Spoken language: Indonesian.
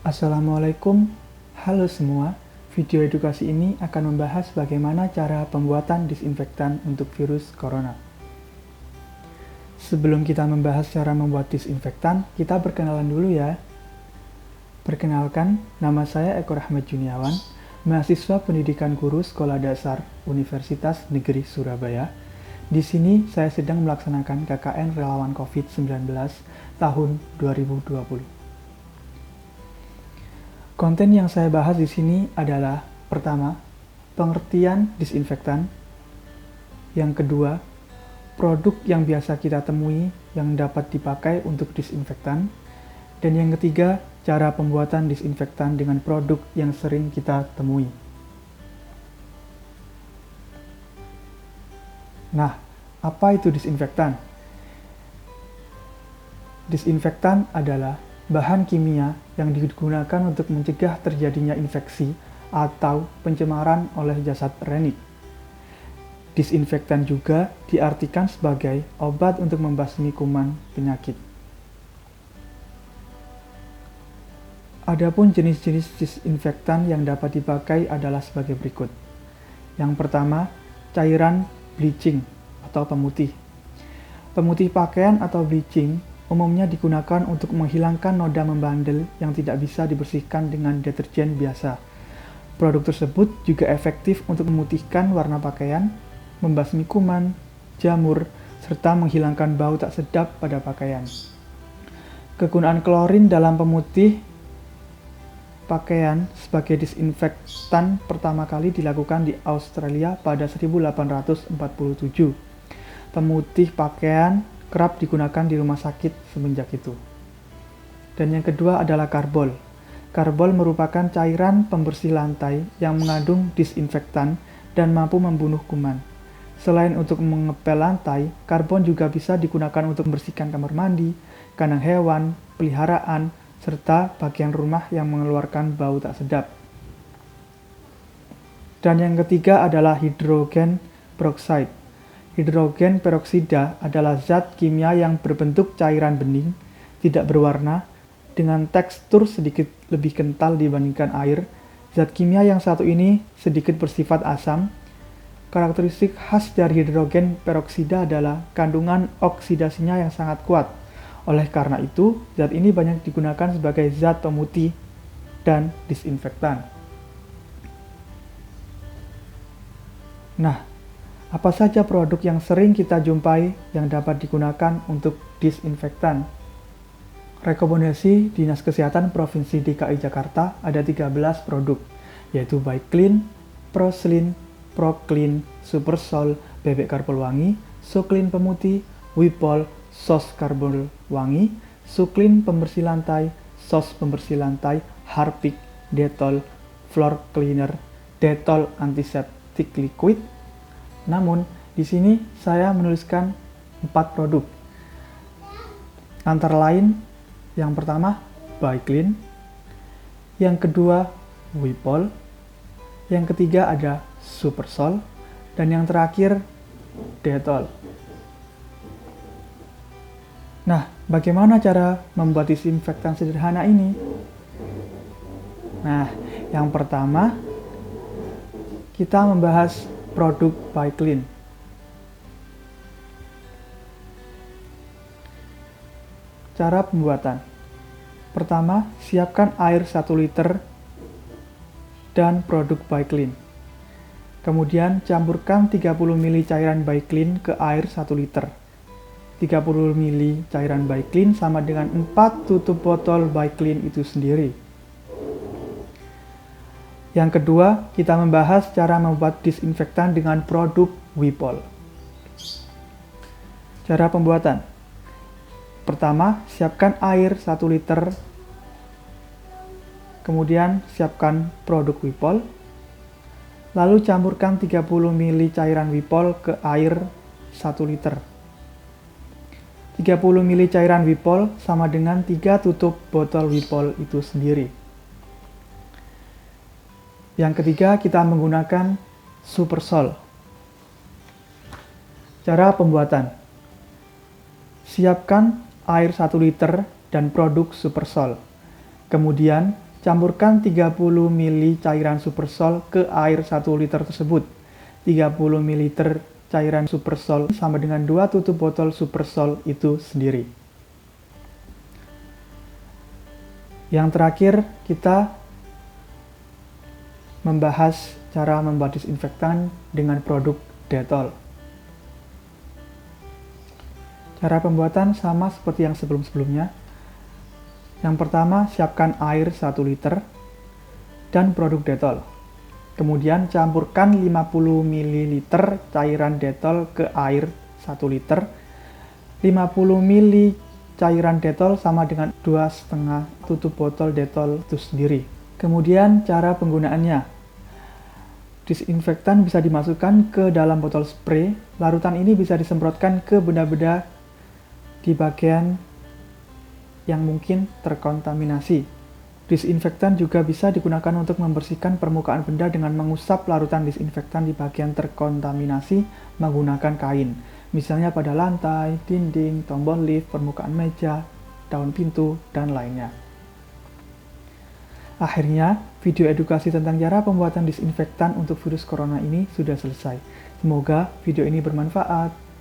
Assalamualaikum, halo semua. Video edukasi ini akan membahas bagaimana cara pembuatan disinfektan untuk virus corona. Sebelum kita membahas cara membuat disinfektan, kita perkenalan dulu ya. Perkenalkan, nama saya Eko Rahmat Juniawan, mahasiswa pendidikan guru Sekolah Dasar Universitas Negeri Surabaya. Di sini saya sedang melaksanakan KKN Relawan COVID-19 tahun 2020. Konten yang saya bahas di sini adalah pertama, pengertian disinfektan. Yang kedua, produk yang biasa kita temui yang dapat dipakai untuk disinfektan. Dan yang ketiga, cara pembuatan disinfektan dengan produk yang sering kita temui. Nah, apa itu disinfektan? Disinfektan adalah bahan kimia yang digunakan untuk mencegah terjadinya infeksi atau pencemaran oleh jasad renit. Disinfektan juga diartikan sebagai obat untuk membasmi kuman penyakit. Adapun jenis-jenis disinfektan yang dapat dipakai adalah sebagai berikut. Yang pertama, cairan bleaching atau pemutih. Pemutih pakaian atau bleaching umumnya digunakan untuk menghilangkan noda membandel yang tidak bisa dibersihkan dengan deterjen biasa. Produk tersebut juga efektif untuk memutihkan warna pakaian, membasmi kuman, jamur, serta menghilangkan bau tak sedap pada pakaian. Kegunaan klorin dalam pemutih pakaian sebagai disinfektan pertama kali dilakukan di Australia pada 1847. Pemutih pakaian kerap digunakan di rumah sakit semenjak itu. Dan yang kedua adalah karbol. Karbol merupakan cairan pembersih lantai yang mengandung disinfektan dan mampu membunuh kuman. Selain untuk mengepel lantai, karbon juga bisa digunakan untuk membersihkan kamar mandi, kandang hewan, peliharaan, serta bagian rumah yang mengeluarkan bau tak sedap. Dan yang ketiga adalah hidrogen peroksida. Hidrogen peroksida adalah zat kimia yang berbentuk cairan bening, tidak berwarna, dengan tekstur sedikit lebih kental dibandingkan air. Zat kimia yang satu ini sedikit bersifat asam. Karakteristik khas dari hidrogen peroksida adalah kandungan oksidasinya yang sangat kuat. Oleh karena itu, zat ini banyak digunakan sebagai zat pemutih dan disinfektan. Nah, apa saja produk yang sering kita jumpai yang dapat digunakan untuk disinfektan? Rekomendasi Dinas Kesehatan Provinsi DKI Jakarta ada 13 produk, yaitu Biclean, Proslin, Proclean, Supersol, bebek karbol wangi, Suclean pemutih, Wipol, sos karbol wangi, Suclean pembersih lantai, sos pembersih lantai, Harpic, Dettol, floor cleaner, Dettol antiseptik liquid. Namun, di sini saya menuliskan 4 produk. Antara lain, yang pertama, Biclean, yang kedua, Wipol, yang ketiga ada Supersol, dan yang terakhir, Dettol. Nah, bagaimana cara membuat disinfektan sederhana ini? Nah, yang pertama, kita membahas produk Biclean. Cara pembuatan. Pertama, siapkan air 1 liter dan produk Biclean. Kemudian campurkan 30 ml cairan Biclean ke air 1 liter. 30 ml cairan Biclean sama dengan 4 tutup botol Biclean itu sendiri. Yang kedua, kita membahas cara membuat disinfektan dengan produk Wipol. Cara pembuatan. Pertama, siapkan air 1 liter. Kemudian, siapkan produk Wipol. Lalu campurkan 30 ml cairan Wipol ke air 1 liter. 30 ml cairan Wipol sama dengan 3 tutup botol Wipol itu sendiri. Yang ketiga, kita menggunakan Supersol. Cara pembuatan. Siapkan air 1 liter dan produk Supersol. Kemudian, Campurkan 30 ml cairan Supersol ke air 1 liter tersebut. 30 ml cairan Supersol sama dengan 2 tutup botol Supersol itu sendiri. Yang terakhir, kita membahas cara membuat disinfektan dengan produk Dettol. Cara pembuatan sama seperti yang sebelum-sebelumnya. Yang pertama, siapkan air 1 liter dan produk Dettol. Kemudian campurkan 50 ml cairan Dettol ke air 1 liter. 50 ml cairan Dettol sama dengan 2,5 tutup botol Dettol itu sendiri. Kemudian cara penggunaannya. Disinfektan bisa dimasukkan ke dalam botol spray. Larutan ini bisa disemprotkan ke benda-benda di bagian yang mungkin terkontaminasi. Disinfektan juga bisa digunakan untuk membersihkan permukaan benda dengan mengusap larutan disinfektan di bagian terkontaminasi menggunakan kain. Misalnya pada lantai, dinding, tombol lift, permukaan meja, daun pintu, dan lainnya. Akhirnya, video edukasi tentang cara pembuatan disinfektan untuk virus corona ini sudah selesai. Semoga video ini bermanfaat.